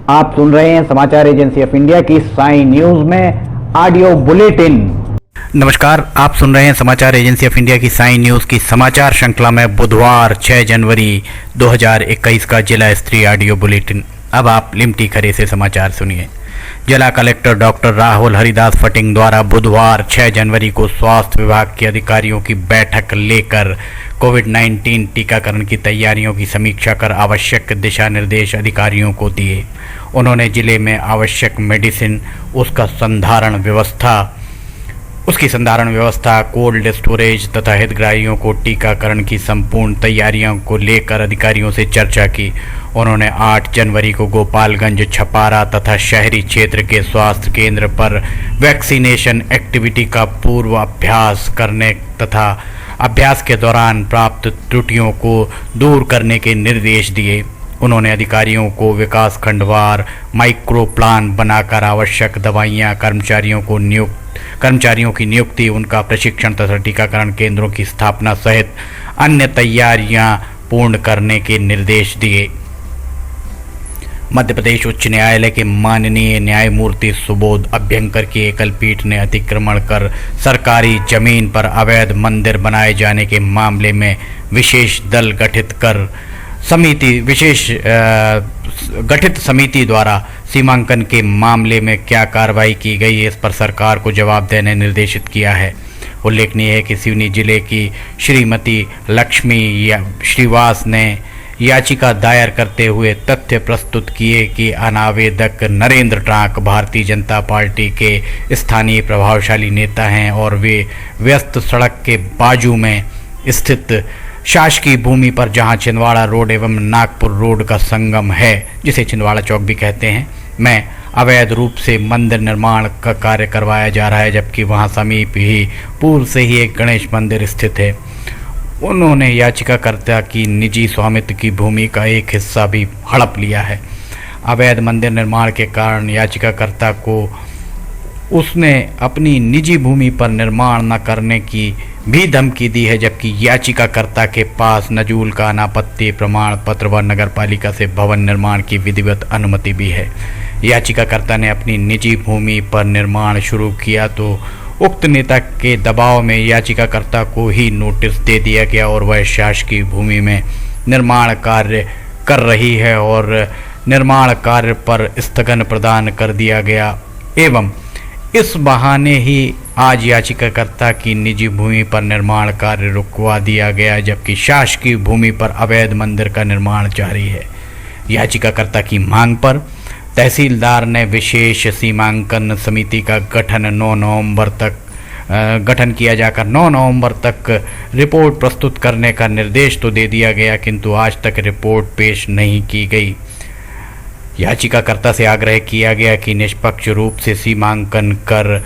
आप सुन रहे हैं समाचार एजेंसी ऑफ इंडिया की साई न्यूज में ऑडियो बुलेटिन। नमस्कार, आप सुन रहे हैं समाचार एजेंसी ऑफ इंडिया की साई न्यूज की समाचार श्रृंखला में बुधवार 6 जनवरी 2021 का जिला स्तरीय ऑडियो बुलेटिन। अब आप लिमटी खरे से समाचार सुनिए। जिला कलेक्टर डॉक्टर राहुल हरिदास फटिंग द्वारा बुधवार 6 जनवरी को स्वास्थ्य विभाग के अधिकारियों की बैठक लेकर कोविड-19 टीकाकरण की तैयारियों की समीक्षा कर आवश्यक दिशा निर्देश अधिकारियों को दिए। उन्होंने जिले में आवश्यक मेडिसिन, उसकी संधारण व्यवस्था, कोल्ड स्टोरेज तथा हितग्राहियों को टीकाकरण की संपूर्ण तैयारियों को लेकर अधिकारियों से चर्चा की। उन्होंने 8 जनवरी को गोपालगंज, छपारा तथा शहरी क्षेत्र के स्वास्थ्य केंद्र पर वैक्सीनेशन एक्टिविटी का पूर्वाभ्यास करने तथा अभ्यास के दौरान प्राप्त त्रुटियों को दूर करने के निर्देश दिए। उन्होंने अधिकारियों को विकास खंडवार माइक्रो प्लान बनाकर आवश्यक दवाइयां, कर्मचारियों की नियुक्ति, उनका प्रशिक्षण तथा टीकाकरण केंद्रों की स्थापना सहित अन्य तैयारियां पूर्ण करने के निर्देश दिए। मध्य प्रदेश उच्च न्यायालय के माननीय न्यायमूर्ति सुबोध अभ्यंकर की एकल पीठ ने अतिक्रमण कर सरकारी जमीन पर अवैध मंदिर बनाए जाने के मामले में विशेष दल गठित समिति द्वारा सीमांकन के मामले में क्या कार्रवाई की गई, इस पर सरकार को जवाब देने निर्देशित किया है। उल्लेखनीय है कि सिवनी जिले की श्रीमती लक्ष्मी श्रीवास ने याचिका दायर करते हुए तथ्य प्रस्तुत किए कि अनावेदक नरेंद्र टांक भारतीय जनता पार्टी के स्थानीय प्रभावशाली नेता हैं और वे व्यस्त सड़क के बाजू में स्थित शासकीय भूमि पर, जहां छिंदवाड़ा रोड एवं नागपुर रोड का संगम है, जिसे छिंदवाड़ा चौक भी कहते हैं, में अवैध रूप से मंदिर निर्माण का कार्य करवाया जा रहा है, जबकि वहां समीप ही पूर्व से ही एक गणेश मंदिर स्थित है। उन्होंने याचिकाकर्ता की निजी स्वामित्व की भूमि का एक हिस्सा भी हड़प लिया है। अवैध मंदिर निर्माण के कारण याचिकाकर्ता को उसने अपनी निजी भूमि पर निर्माण न करने की भी धमकी दी है, जबकि याचिकाकर्ता के पास नजूल का अनापत्ति प्रमाण पत्र व नगरपालिका से भवन निर्माण की विधिवत अनुमति भी है। याचिकाकर्ता ने अपनी निजी भूमि पर निर्माण शुरू किया तो उक्त नेता के दबाव में याचिकाकर्ता को ही नोटिस दे दिया गया और वह शासकीय भूमि में निर्माण कार्य कर रही है और निर्माण कार्य पर स्थगन प्रदान कर दिया गया एवं इस बहाने ही आज याचिकाकर्ता की निजी भूमि पर निर्माण कार्य रुकवा दिया गया, जबकि शासकीय भूमि पर अवैध मंदिर का निर्माण जारी है। याचिकाकर्ता की मांग पर तहसीलदार ने विशेष सीमांकन समिति का गठन किया जाकर 9 नवंबर तक रिपोर्ट प्रस्तुत करने का निर्देश तो दे दिया गया, किंतु आज तक रिपोर्ट पेश नहीं की गई। याचिकाकर्ता से आग्रह किया गया कि निष्पक्ष रूप से सीमांकन कर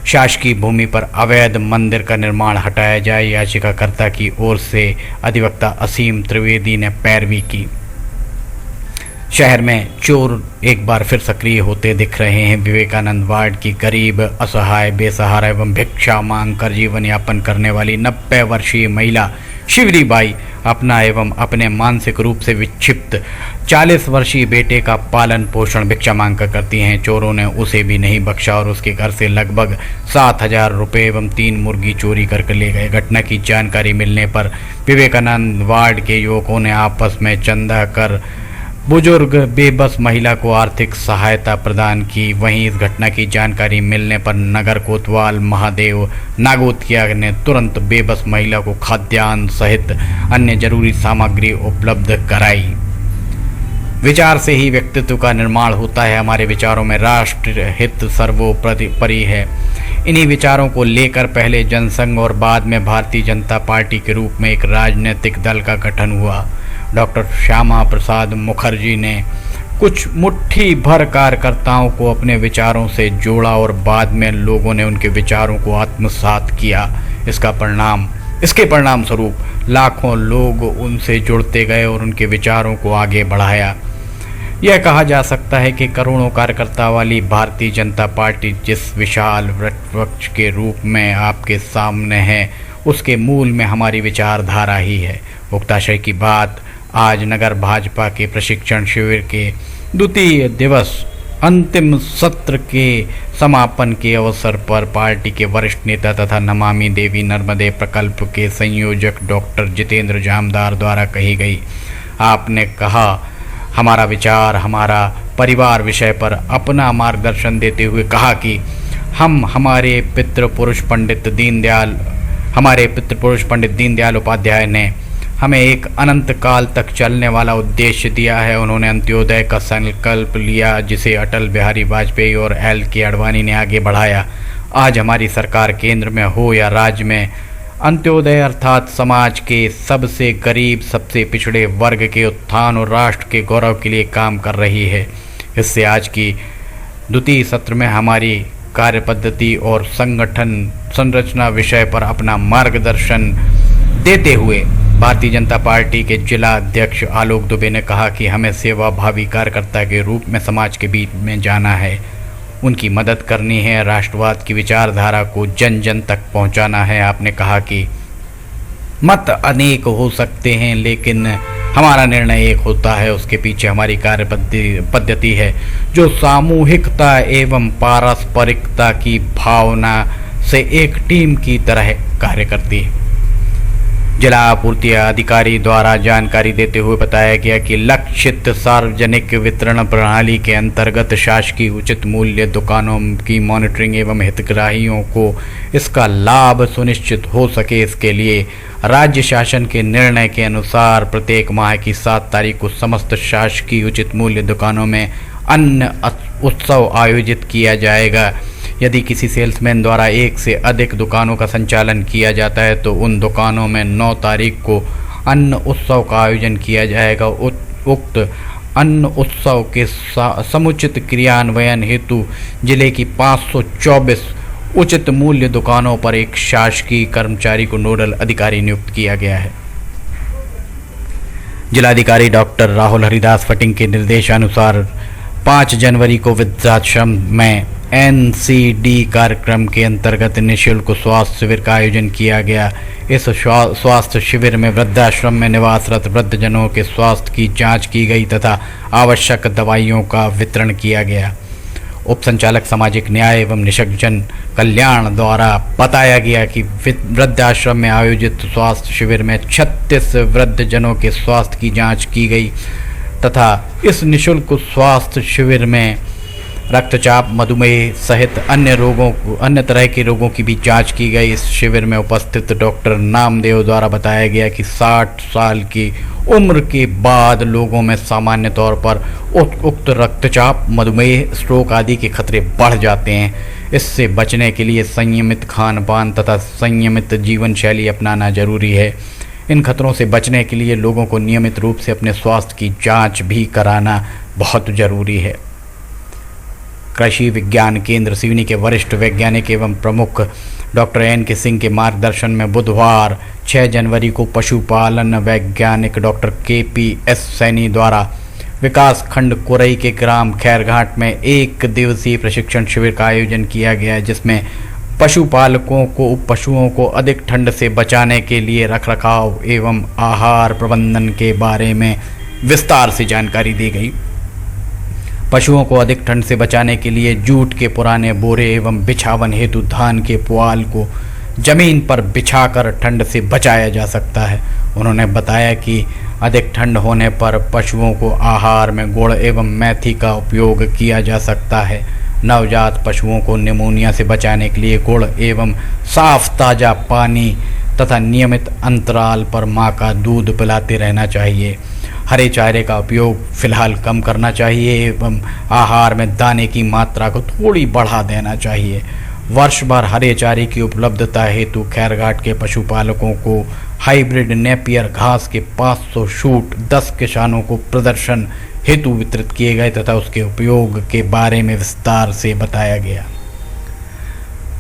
शासकीय भूमि पर अवैध मंदिर का निर्माण हटाया जाए। याचिकाकर्ता की ओर से अधिवक्ता असीम त्रिवेदी ने पैरवी की। शहर में चोर एक बार फिर सक्रिय होते दिख रहे हैं। विवेकानंद वार्ड की गरीब, असहाय, बेसहारा एवं भिक्षा मांग कर जीवन यापन करने वाली 90 वर्षीय महिला शिवरी बाई अपना एवं अपने मानसिक रूप से विक्षिप्त 40 वर्षीय बेटे का पालन पोषण भिक्षा मांग कर करती हैं। चोरों ने उसे भी नहीं बख्शा और उसके घर से लगभग 7,000 रुपये एवं 3 मुर्गी चोरी करके ले गए। घटना की जानकारी मिलने पर विवेकानंद वार्ड के युवकों ने आपस में चंदा कर बुजुर्ग बेबस महिला को आर्थिक सहायता प्रदान की। वहीं इस घटना की जानकारी मिलने पर नगर कोतवाल महादेव नागोतिया ने तुरंत बेबस महिला को खाद्यान्न सहित अन्य जरूरी सामग्री उपलब्ध कराई। विचार से ही व्यक्तित्व का निर्माण होता है। हमारे विचारों में राष्ट्र हित सर्वोपरि है। इन्हीं विचारों को लेकर पहले जनसंघ और बाद में भारतीय जनता पार्टी के रूप में एक राजनीतिक दल का गठन हुआ। डॉक्टर श्यामा प्रसाद मुखर्जी ने कुछ मुट्ठी भर कार्यकर्ताओं को अपने विचारों से जोड़ा और बाद में लोगों ने उनके विचारों को आत्मसात किया। इसके परिणाम स्वरूप लाखों लोग उनसे जुड़ते गए और उनके विचारों को आगे बढ़ाया। यह कहा जा सकता है कि करोड़ों कार्यकर्ता वाली भारतीय जनता पार्टी जिस विशाल वृक्ष के रूप में आपके सामने है, उसके मूल में हमारी विचारधारा ही है। उक्ताशय की बात आज नगर भाजपा के प्रशिक्षण शिविर के द्वितीय दिवस अंतिम सत्र के समापन के अवसर पर पार्टी के वरिष्ठ नेता तथा नमामि देवी नर्मदे प्रकल्प के संयोजक डॉक्टर जितेंद्र जामदार द्वारा कही गई। आपने कहा, हमारा विचार हमारा परिवार विषय पर अपना मार्गदर्शन देते हुए कहा कि हमारे पितृ पुरुष पंडित दीनदयाल उपाध्याय ने हमें एक अनंत काल तक चलने वाला उद्देश्य दिया है। उन्होंने अंत्योदय का संकल्प लिया, जिसे अटल बिहारी वाजपेयी और LK आडवाणी ने आगे बढ़ाया। आज हमारी सरकार केंद्र में हो या राज्य में, अंत्योदय अर्थात समाज के सबसे गरीब, सबसे पिछड़े वर्ग के उत्थान और राष्ट्र के गौरव के लिए काम कर रही है। इससे आज की द्वितीय सत्र में हमारी कार्य पद्धति और संगठन संरचना विषय पर अपना मार्गदर्शन देते हुए भारतीय जनता पार्टी के जिला अध्यक्ष आलोक दुबे ने कहा कि हमें सेवाभावी कार्यकर्ता के रूप में समाज के बीच में जाना है, उनकी मदद करनी है, राष्ट्रवाद की विचारधारा को जन जन तक पहुंचाना है। आपने कहा कि मत अनेक हो सकते हैं, लेकिन हमारा निर्णय एक होता है, उसके पीछे हमारी कार्य पद्धति है जो सामूहिकता एवं पारस्परिकता की भावना से एक टीम की तरह कार्य करती है। जिला आपूर्ति अधिकारी द्वारा जानकारी देते हुए बताया गया कि लक्षित सार्वजनिक वितरण प्रणाली के अंतर्गत शासकीय उचित मूल्य दुकानों की मॉनिटरिंग एवं हितग्राहियों को इसका लाभ सुनिश्चित हो सके, इसके लिए राज्य शासन के निर्णय के अनुसार प्रत्येक माह की 7 तारीख को समस्त शासकीय उचित मूल्य दुकानों में अन्न उत्सव आयोजित किया जाएगा। यदि किसी सेल्समैन द्वारा एक से अधिक दुकानों का संचालन किया जाता है तो उन दुकानों में 9 तारीख को अन्न उत्सव का आयोजन किया जाएगा। उक्त अन्न उत्सव के समुचित क्रियान्वयन हेतु जिले की 524 उचित मूल्य दुकानों पर एक शासकीय कर्मचारी को नोडल अधिकारी नियुक्त किया गया है। जिलाधिकारी डॉक्टर राहुल हरिदास फटिंग के निर्देशानुसार 5 जनवरी को वृद्धाश्रम में NCD कार्यक्रम के अंतर्गत निःशुल्क स्वास्थ्य शिविर का आयोजन किया गया। इस स्वास्थ्य शिविर में वृद्धाश्रम में निवासरत वृद्धजनों के स्वास्थ्य की जांच की गई तथा आवश्यक दवाइयों का वितरण किया गया। उप संचालक सामाजिक न्याय एवं निःशक्तजन कल्याण द्वारा बताया गया कि वृद्धाश्रम में आयोजित स्वास्थ्य शिविर में 36 वृद्धजनों के स्वास्थ्य की जाँच की गई तथा इस निःशुल्क स्वास्थ्य शिविर में रक्तचाप, मधुमेह सहित अन्य तरह के रोगों की भी जांच की गई। इस शिविर में उपस्थित डॉक्टर नामदेव द्वारा बताया गया कि 60 साल की उम्र के बाद लोगों में सामान्य तौर पर उक्त रक्तचाप, मधुमेह, स्ट्रोक आदि के खतरे बढ़ जाते हैं। इससे बचने के लिए संयमित खान पान तथा संयमित जीवन शैली अपनाना जरूरी है। इन खतरों से बचने के लिए लोगों को नियमित रूप से अपने स्वास्थ्य की जाँच भी कराना बहुत जरूरी है। कृषि विज्ञान केंद्र सिवनी के वरिष्ठ वैज्ञानिक एवं प्रमुख डॉक्टर NK सिंह के मार्गदर्शन में बुधवार 6 जनवरी को पशुपालन वैज्ञानिक डॉक्टर KPS सैनी द्वारा विकास खंड कुरई के ग्राम खैरघाट में 1 दिवसीय प्रशिक्षण शिविर का आयोजन किया गया, जिसमें पशुपालकों को पशुओं को अधिक ठंड से बचाने के लिए रखरखाव एवं आहार प्रबंधन के बारे में विस्तार से जानकारी दी गई। पशुओं को अधिक ठंड से बचाने के लिए जूट के पुराने बोरे एवं बिछावन हेतु धान के पुआल को जमीन पर बिछाकर ठंड से बचाया जा सकता है। उन्होंने बताया कि अधिक ठंड होने पर पशुओं को आहार में गुड़ एवं मेथी का उपयोग किया जा सकता है। नवजात पशुओं को निमोनिया से बचाने के लिए गुड़ एवं साफ ताज़ा पानी तथा नियमित अंतराल पर माँ का दूध पिलाते रहना चाहिए। हरे चारे का उपयोग फिलहाल कम करना चाहिए एवं आहार में दाने की मात्रा को थोड़ी बढ़ा देना चाहिए। वर्ष भर हरे चारे की उपलब्धता हेतु खैरघाट के पशुपालकों को हाइब्रिड नेपियर घास के 500 शूट 10 किसानों को प्रदर्शन हेतु वितरित किए गए तथा उसके उपयोग के बारे में विस्तार से बताया गया।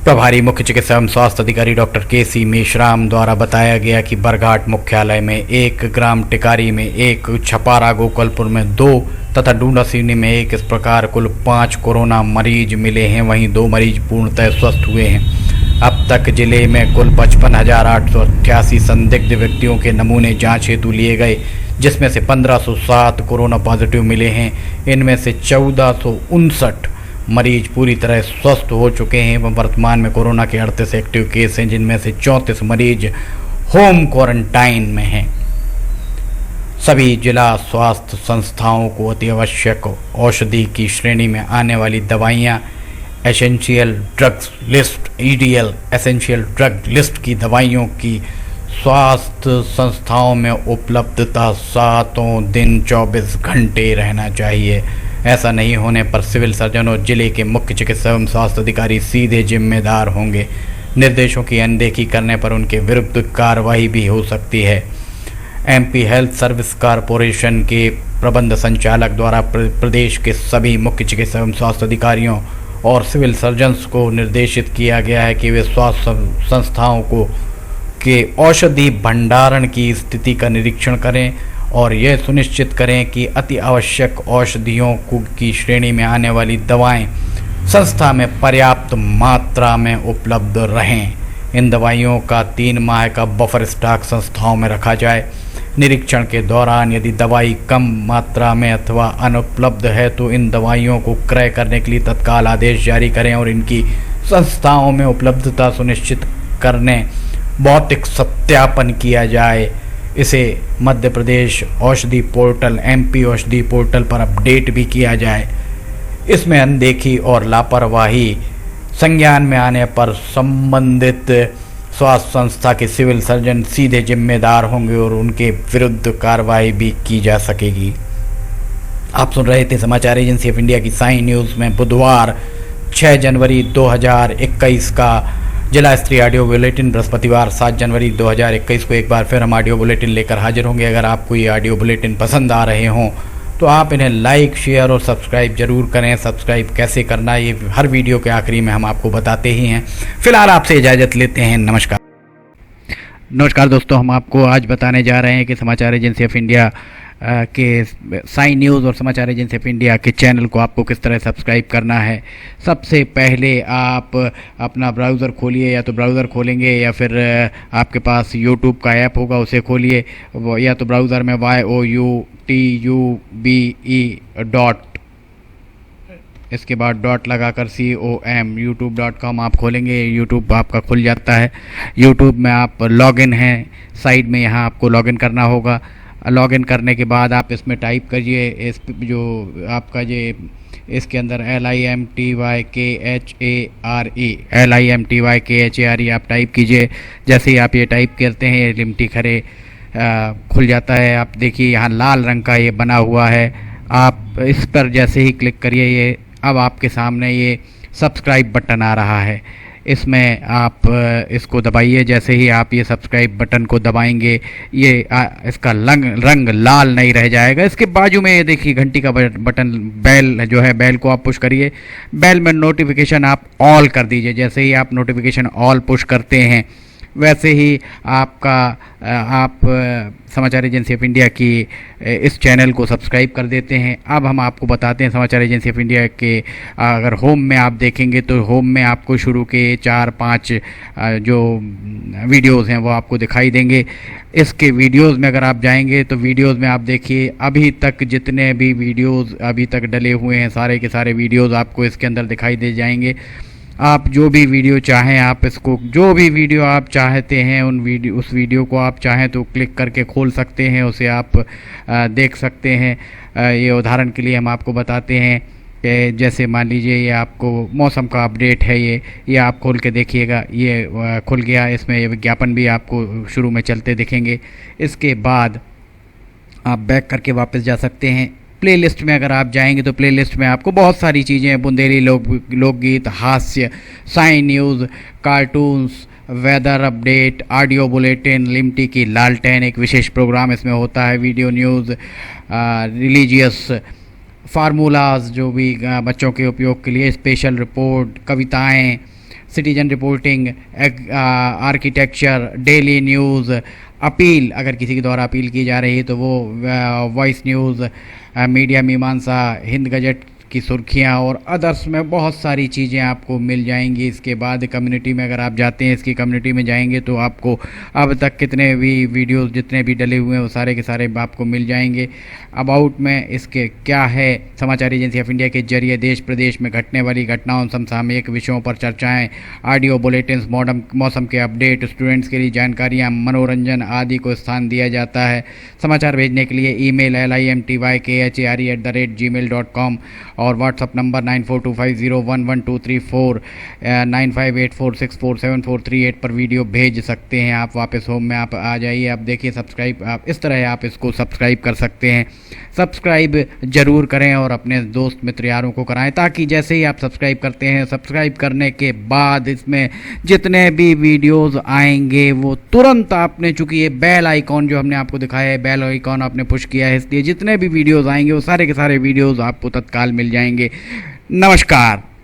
प्रभारी मुख्य चिकित्सा एवं स्वास्थ्य अधिकारी डॉक्टर KC मेश्राम द्वारा बताया गया कि बरघाट मुख्यालय में 1, ग्राम टिकारी में 1, छपारा गोकलपुर में 2 तथा डूंडा सिवनी में 1 इस प्रकार कुल 5 कोरोना मरीज मिले हैं। वहीं 2 मरीज पूर्णतः स्वस्थ हुए हैं। अब तक जिले में कुल 55,888 संदिग्ध व्यक्तियों के नमूने जांच हेतु लिए गए, जिसमें से 1507 कोरोना पॉजिटिव मिले हैं। इनमें से 1459 मरीज पूरी तरह स्वस्थ हो चुके हैं एवं वर्तमान में कोरोना के 38 एक्टिव केस हैं, जिनमें से 34 मरीज होम क्वारंटाइन में हैं। सभी जिला स्वास्थ्य संस्थाओं को अति आवश्यक औषधि की श्रेणी में आने वाली दवाइयाँ essential drugs list EDL essential drug list की दवाइयों की स्वास्थ्य संस्थाओं में उपलब्धता 7 दिन 24 घंटे रहना चाहिए। ऐसा नहीं होने पर सिविल सर्जन और जिले के मुख्य चिकित्सा एवं स्वास्थ्य अधिकारी सीधे जिम्मेदार होंगे। निर्देशों की अनदेखी करने पर उनके विरुद्ध कार्रवाई भी हो सकती है। MP हेल्थ सर्विस कॉरपोरेशन के प्रबंध संचालक द्वारा प्रदेश के सभी मुख्य चिकित्सा एवं स्वास्थ्य अधिकारियों और सिविल सर्जन्स को निर्देशित किया गया है कि वे स्वास्थ्य संस्थाओं को के औषधि भंडारण की स्थिति का निरीक्षण करें और यह सुनिश्चित करें कि अति आवश्यक औषधियों की श्रेणी में आने वाली दवाएं संस्था में पर्याप्त मात्रा में उपलब्ध रहें। इन दवाइयों का 3 माह का बफर स्टॉक संस्थाओं में रखा जाए। निरीक्षण के दौरान यदि दवाई कम मात्रा में अथवा अनुपलब्ध है तो इन दवाइयों को क्रय करने के लिए तत्काल आदेश जारी करें और इनकी संस्थाओं में उपलब्धता सुनिश्चित करने भौतिक सत्यापन किया जाए। इसे मध्य प्रदेश औषधि पोर्टल MP औषधि पोर्टल पर अपडेट भी किया जाए। इसमें अनदेखी और लापरवाही संज्ञान में आने पर संबंधित स्वास्थ्य संस्था के सिविल सर्जन सीधे जिम्मेदार होंगे और उनके विरुद्ध कार्रवाई भी की जा सकेगी। आप सुन रहे थे समाचार एजेंसी ऑफ इंडिया की साई न्यूज़ में बुधवार 6 जनवरी 2021 का जिला स्तरीय ऑडियो बुलेटिन। बृहस्पतिवार 7 जनवरी 2021 को एक बार फिर हम ऑडियो बुलेटिन लेकर हाजिर होंगे। अगर आपको ये ऑडियो बुलेटिन पसंद आ रहे हों तो आप इन्हें लाइक, शेयर और सब्सक्राइब जरूर करें। सब्सक्राइब कैसे करना ये हर वीडियो के आखिरी में हम आपको बताते ही हैं। फिलहाल आपसे इजाज़त लेते हैं। नमस्कार दोस्तों, हम आपको आज बताने जा रहे हैं कि समाचार एजेंसी ऑफ इंडिया के साई न्यूज़ और समाचार एजेंसी ऑफ इंडिया के चैनल को आपको किस तरह सब्सक्राइब करना है। सबसे पहले आप अपना ब्राउज़र खोलिए, या तो ब्राउज़र खोलेंगे या फिर आपके पास यूट्यूब का ऐप होगा उसे खोलिए, या तो ब्राउज़र में youtube इसके बाद डॉट लगाकर com youtube.com आप खोलेंगे। यूट्यूब आपका खुल जाता है। यूट्यूब में आप लॉगिन हैं, साइड में यहाँ आपको लॉगिन करना होगा। लॉगिन करने के बाद आप इसमें टाइप करिए, इस जो आपका ये इसके अंदर LIMTYKHARE आप टाइप कीजिए। जैसे ही आप ये टाइप करते हैं ये लिमटी खरे खुल जाता है। आप देखिए यहाँ लाल रंग का ये बना हुआ है। आप इस पर जैसे ही क्लिक करिए ये अब आपके सामने ये सब्सक्राइब बटन आ रहा है। इसमें आप इसको दबाइए। जैसे ही आप ये सब्सक्राइब बटन को दबाएंगे ये इसका रंग लाल नहीं रह जाएगा। इसके बाजू में ये देखिए घंटी का बटन, बेल जो है, बेल को आप पुश करिए। बेल में नोटिफिकेशन आप ऑल कर दीजिए। जैसे ही आप नोटिफिकेशन ऑल पुश करते हैं वैसे ही आप समाचार एजेंसी ऑफ इंडिया की इस चैनल को सब्सक्राइब कर देते हैं। अब हम आपको बताते हैं समाचार एजेंसी ऑफ इंडिया के अगर होम में आप देखेंगे तो होम में आपको शुरू के 4-5 जो वीडियोस हैं वो आपको दिखाई देंगे। इसके वीडियोस में अगर आप जाएंगे तो वीडियोस में आप देखिए अभी तक जितने भी वीडियोस अभी तक डले हुए हैं सारे के सारे वीडियोस आपको इसके अंदर दिखाई दे जाएंगे। आप जो भी वीडियो चाहें, आप इसको जो भी वीडियो आप चाहते हैं उस वीडियो को आप चाहें तो क्लिक करके खोल सकते हैं, उसे आप देख सकते हैं। ये उदाहरण के लिए हम आपको बताते हैं कि जैसे मान लीजिए ये आपको मौसम का अपडेट है, ये आप खोल के देखिएगा, ये खुल गया। इसमें ये विज्ञापन भी आपको शुरू में चलते दिखेंगे। इसके बाद आप बैक करके वापस जा सकते हैं। प्लेलिस्ट में अगर आप जाएंगे तो प्लेलिस्ट में आपको बहुत सारी चीज़ें, बुंदेली लोकगीत, हास्य, Sai news, cartoons, weather update, audio bulletin, Limti की लालटेन एक विशेष प्रोग्राम इसमें होता है, वीडियो न्यूज़, रिलीजियस फार्मूलाज जो भी बच्चों के उपयोग के लिए, स्पेशल रिपोर्ट, कविताएं, citizen reporting, architecture, daily news, appeal अगर किसी के द्वारा अपील की जा रही है तो वो, वॉइस न्यूज़, मीडिया मीमांसा, हिंद गजट की सुर्खियां और अदर्स में बहुत सारी चीज़ें आपको मिल जाएंगी। इसके बाद कम्युनिटी में अगर आप जाते हैं, इसकी कम्युनिटी में जाएंगे तो आपको अब तक कितने भी वीडियोस जितने भी डले हुए हैं वो सारे के सारे आपको मिल जाएंगे। अबाउट में इसके क्या है, समाचार एजेंसी ऑफ इंडिया के जरिए देश प्रदेश में घटने वाली घटनाओं, समसामयिक विषयों पर चर्चाएं, ऑडियो बुलेटिन्स, मौसम के अपडेट, स्टूडेंट्स के लिए जानकारियां, मनोरंजन आदि को स्थान दिया जाता है। समाचार भेजने के लिए ईमेल limtykhare@gmail.com और व्हाट्सअप नंबर 9425011234 9584647438 पर वीडियो भेज सकते हैं। आप वापस होम में आप आ जाइए, आप देखिए सब्सक्राइब, आप इस तरह आप इसको सब्सक्राइब कर सकते हैं। सब्सक्राइब ज़रूर करें और अपने दोस्त मित्र यारों को कराएं, ताकि जैसे ही आप सब्सक्राइब करते हैं, सब्सक्राइब करने के बाद इसमें जितने भी वीडियोस आएंगे वो तुरंत आपने, चूँकि ये बेल आइकॉन जो हमने आपको दिखाया है, बेल आइकॉन आपने पुश किया है, इसलिए जितने भी वीडियोस आएंगे वो सारे के सारे वीडियोस आपको तत्काल मिल जाएंगे। नमस्कार।